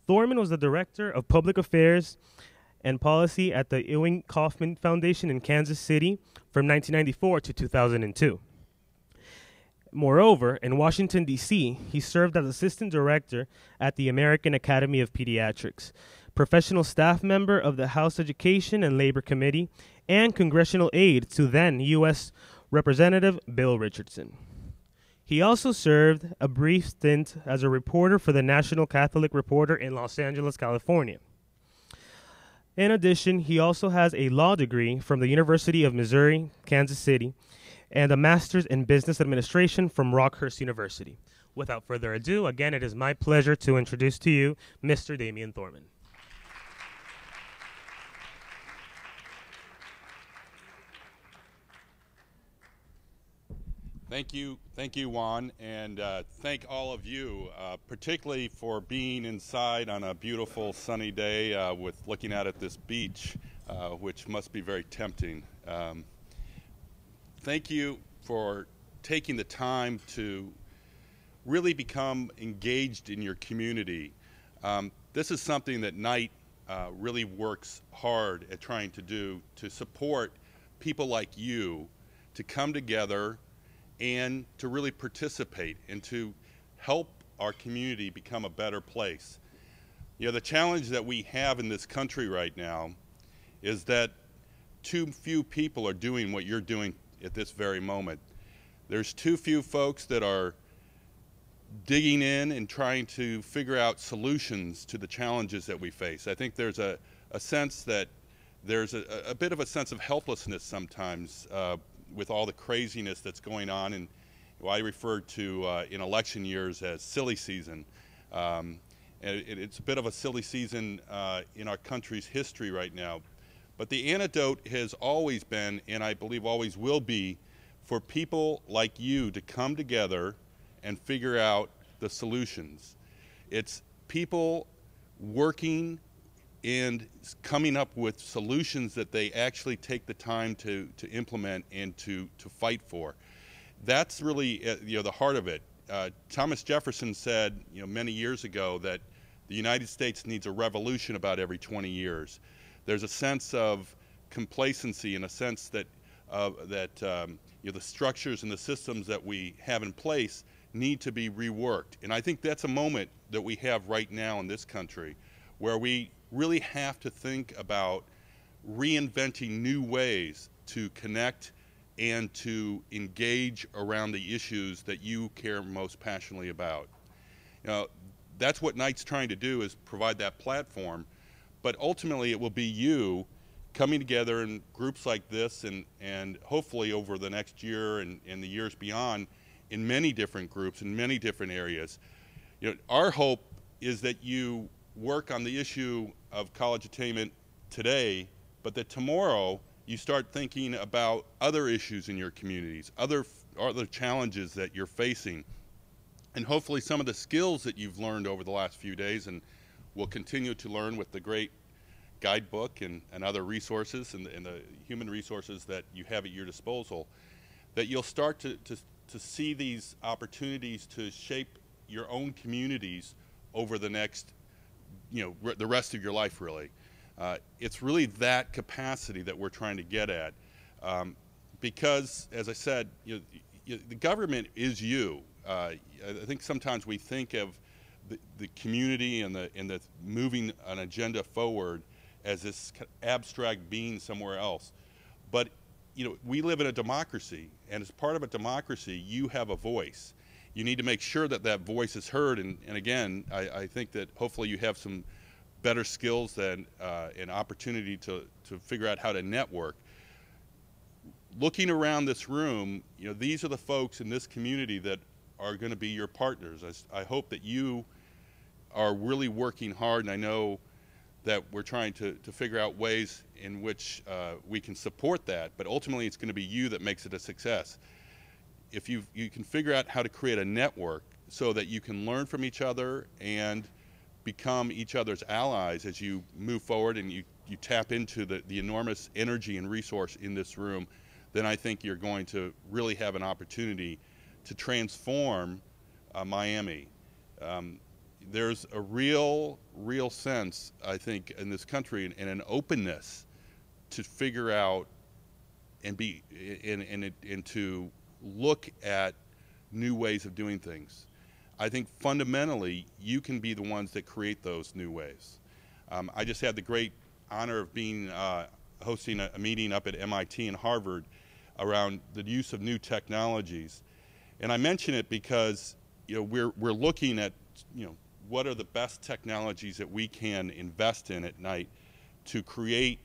Thorman was the director of public affairs and policy at the Ewing Kauffman Foundation in Kansas City from 1994 to 2002. Moreover, in Washington, D.C., he served as assistant director at the American Academy of Pediatrics, professional staff member of the House Education and Labor Committee, and congressional aide to then U.S. Representative Bill Richardson. He also served a brief stint as a reporter for the National Catholic Reporter in Los Angeles, California. In addition, he also has a law degree from the University of Missouri, Kansas City, and a master's in business administration from Rockhurst University. Without further ado, again, it is my pleasure to introduce to you Mr. Damian Thorman. Thank you, Juan, and thank all of you, particularly for being inside on a beautiful sunny day with looking out at this beach, which must be very tempting. Thank you for taking the time to really become engaged in your community. This is something that Knight really works hard at trying to do, to support people like you to come together and to really participate and to help our community become a better place. You know, the challenge that we have in this country right now is that too few people are doing what you're doing at this very moment. There's too few folks that are digging in and trying to figure out solutions to the challenges that we face. I think there's a sense that there's a bit of a sense of helplessness sometimes with all the craziness that's going on, and what I refer to in election years as silly season. And it's a bit of a silly season in our country's history right now. But the antidote has always been, and I believe always will be, for people like you to come together and figure out the solutions. It's people working and coming up with solutions that they actually take the time to implement and to fight for. That's really the heart of it. Thomas Jefferson said many years ago that the United States needs a revolution about every 20 years. There's a sense of complacency and a sense that the structures and the systems that we have in place need to be reworked. And I think that's a moment that we have right now in this country where we really have to think about reinventing new ways to connect and to engage around the issues that you care most passionately about. That's what Knight's trying to do, is provide that platform. But ultimately, it will be you coming together in groups like this and hopefully over the next year and the years beyond in many different groups in many different areas. Our hope is that you work on the issue of college attainment today, but that tomorrow you start thinking about other issues in your communities, other challenges that you're facing, and hopefully some of the skills that you've learned over the last few days and will continue to learn with the great guidebook and other resources and the human resources that you have at your disposal, that you'll start to see these opportunities to shape your own communities over the next, the rest of your life, really. It's really that capacity that we're trying to get at, because, as I said, the government is you. I think sometimes we think of the community and the moving an agenda forward as this abstract being somewhere else. But we live in a democracy, and as part of a democracy, you have a voice. You need to make sure that that voice is heard, and again, I think that hopefully you have some better skills than an opportunity to figure out how to network. Looking around this room, these are the folks in this community that are going to be your partners. I hope that you are really working hard, and I know that we're trying to figure out ways in which we can support that, but ultimately it's going to be you that makes it a success. If you can figure out how to create a network so that you can learn from each other and become each other's allies as you move forward and you tap into the enormous energy and resource in this room, then I think you're going to really have an opportunity to transform Miami. there's a real sense, I think, in this country and an openness to figure out and to look at new ways of doing things. I think fundamentally you can be the ones that create those new ways. I just had the great honor of being hosting a meeting up at MIT and Harvard around the use of new technologies, and I mention it because we're looking at what are the best technologies that we can invest in at night to create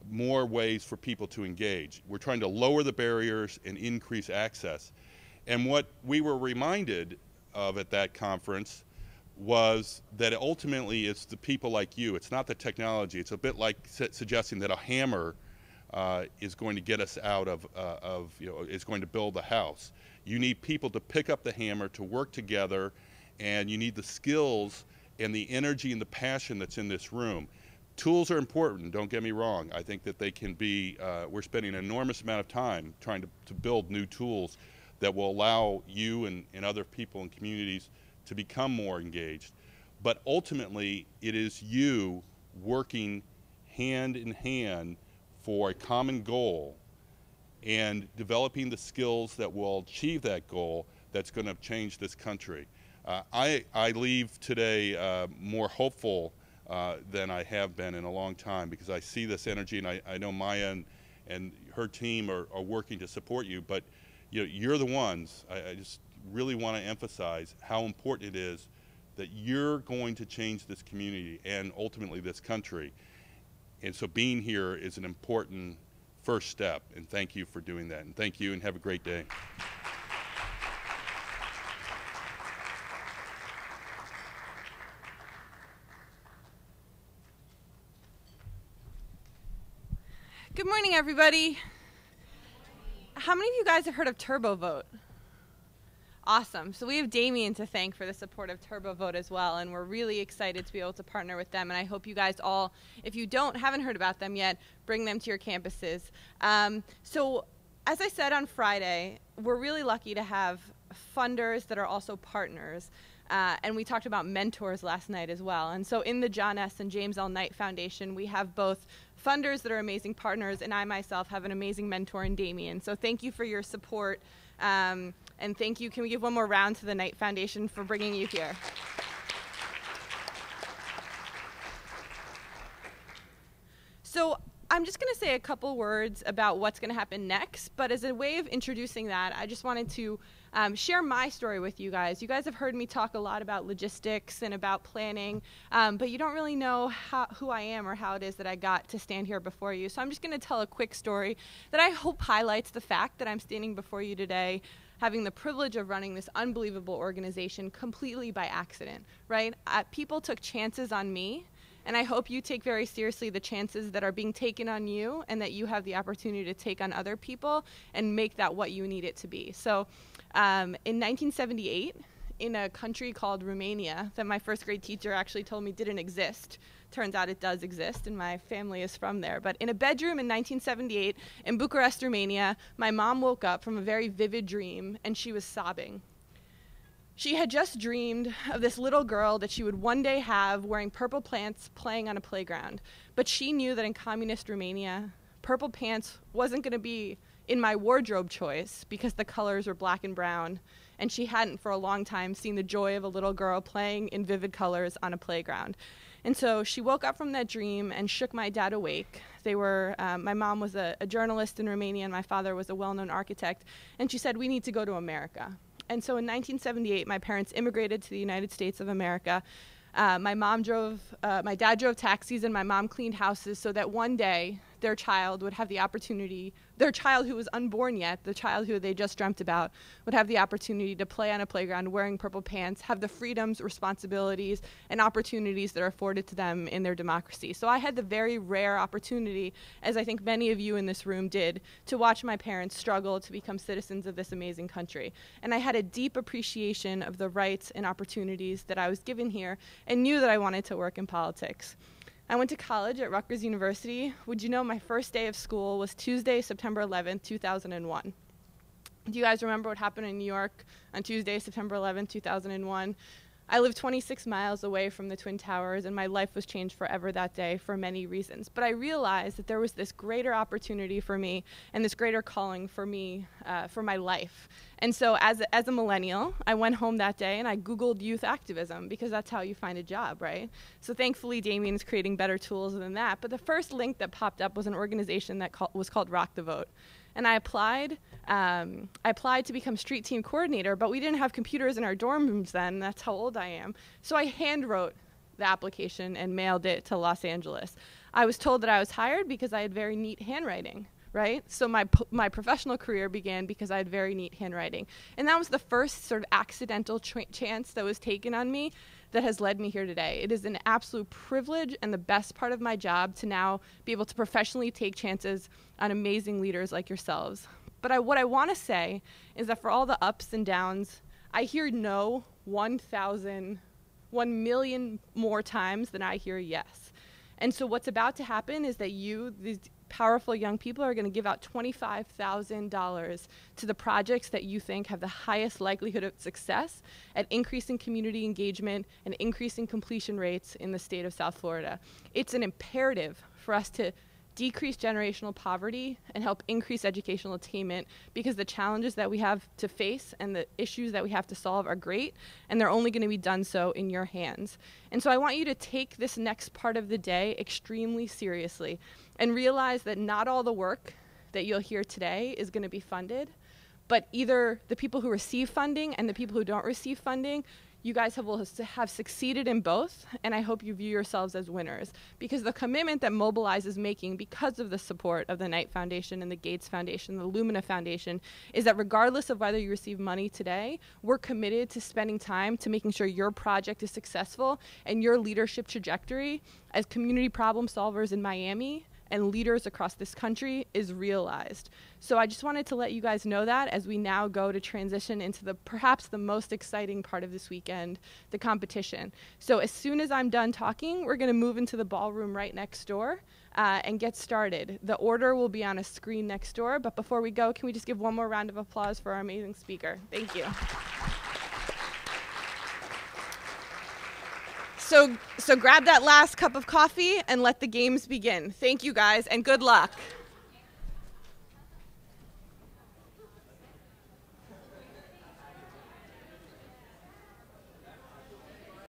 more ways for people to engage. We're trying to lower the barriers and increase access. And what we were reminded of at that conference was that ultimately it's the people like you. It's not the technology. It's a bit like suggesting that a hammer is going to get us out of is going to build a house. You need people to pick up the hammer, to work together, and you need the skills and the energy and the passion that's in this room. Tools are important, don't get me wrong. I think that they can be, we're spending an enormous amount of time trying to build new tools that will allow you and other people and communities to become more engaged. But ultimately, it is you working hand in hand for a common goal and developing the skills that will achieve that goal that's going to change this country. I leave today more hopeful than I have been in a long time, because I see this energy, and I know Maya and her team are working to support you, but you're the ones. I just really want to emphasize how important it is that you're going to change this community and ultimately this country. And so being here is an important first step, and thank you for doing that. And thank you, and have a great day. Good morning, everybody. How many of you guys have heard of Turbo Vote? Awesome. So we have Damien to thank for the support of Turbo Vote as well, and we're really excited to be able to partner with them. And I hope you guys all, if you haven't heard about them yet, bring them to your campuses. So as I said on Friday, we're really lucky to have funders that are also partners. And we talked about mentors last night as well. And so in the John S. and James L. Knight Foundation, we have both funders that are amazing partners, and I myself have an amazing mentor in Damien. So thank you for your support. And thank you. Can we give one more round to the Knight Foundation for bringing you here? So I'm just going to say a couple words about what's going to happen next, but as a way of introducing that, I just wanted to share my story with you guys. You guys have heard me talk a lot about logistics and about planning, but you don't really know who I am or how it is that I got to stand here before you. So I'm just going to tell a quick story that I hope highlights the fact that I'm standing before you today having the privilege of running this unbelievable organization completely by accident, right? People took chances on me, and I hope you take very seriously the chances that are being taken on you, and that you have the opportunity to take on other people and make that what you need it to be. So in 1978, in a country called Romania that my first grade teacher actually told me didn't exist. Turns out it does exist, and my family is from there. But in a bedroom in 1978 in Bucharest, Romania, my mom woke up from a very vivid dream, and she was sobbing. She had just dreamed of this little girl that she would one day have wearing purple pants playing on a playground. But she knew that in communist Romania, purple pants wasn't going to be in my wardrobe choice because the colors were black and brown, and she hadn't for a long time seen the joy of a little girl playing in vivid colors on a playground. And so she woke up from that dream and shook my dad awake. They were, my mom was a journalist in Romania, and my father was a well-known architect, and she said, we need to go to America. And so in 1978, my parents immigrated to the United States of America. My dad drove taxis, and my mom cleaned houses so that one day their child would have the opportunity, their child who was unborn yet, the child who they just dreamt about, would have the opportunity to play on a playground wearing purple pants, have the freedoms, responsibilities, and opportunities that are afforded to them in their democracy. So I had the very rare opportunity, as I think many of you in this room did, to watch my parents struggle to become citizens of this amazing country. And I had a deep appreciation of the rights and opportunities that I was given here, and knew that I wanted to work in politics. I went to college at Rutgers University. Would you know my first day of school was Tuesday, September 11th, 2001. Do you guys remember what happened in New York on Tuesday, September 11th, 2001? I live 26 miles away from the Twin Towers, and my life was changed forever that day for many reasons. But I realized that there was this greater opportunity for me and this greater calling for me, for my life. And so as a millennial, I went home that day and I Googled youth activism, because that's how you find a job, right? So thankfully, Damien is creating better tools than that. But the first link that popped up was an organization that was called Rock the Vote. And I applied to become street team coordinator, but we didn't have computers in our dorm rooms then. That's how old I am. So I hand wrote the application and mailed it to Los Angeles. I was told that I was hired because I had very neat handwriting, right? So my professional career began because I had very neat handwriting. And that was the first sort of accidental chance that was taken on me that has led me here today. It is an absolute privilege and the best part of my job to now be able to professionally take chances on amazing leaders like yourselves. But what I want to say is that for all the ups and downs, I hear no 1 million more times than I hear yes. And so what's about to happen is that these powerful young people, are going to give out $25,000 to the projects that you think have the highest likelihood of success at increasing community engagement and increasing completion rates in the state of South Florida. It's an imperative for us to decrease generational poverty and help increase educational attainment, because the challenges that we have to face and the issues that we have to solve are great, and they're only going to be done so in your hands. And so I want you to take this next part of the day extremely seriously and realize that not all the work that you'll hear today is going to be funded, but either the people who receive funding and the people who don't receive funding, you guys will have succeeded in both, and I hope you view yourselves as winners, because the commitment that Mobilize is making, because of the support of the Knight Foundation and the Gates Foundation, the Lumina Foundation, is that regardless of whether you receive money today, we're committed to spending time to making sure your project is successful and your leadership trajectory as community problem solvers in Miami and leaders across this country is realized. So I just wanted to let you guys know that as we now go to transition into perhaps the most exciting part of this weekend, the competition. So as soon as I'm done talking, we're going to move into the ballroom right next door and get started. The order will be on a screen next door, but before we go, can we just give one more round of applause for our amazing speaker? Thank you. So grab that last cup of coffee and let the games begin. Thank you guys, and good luck.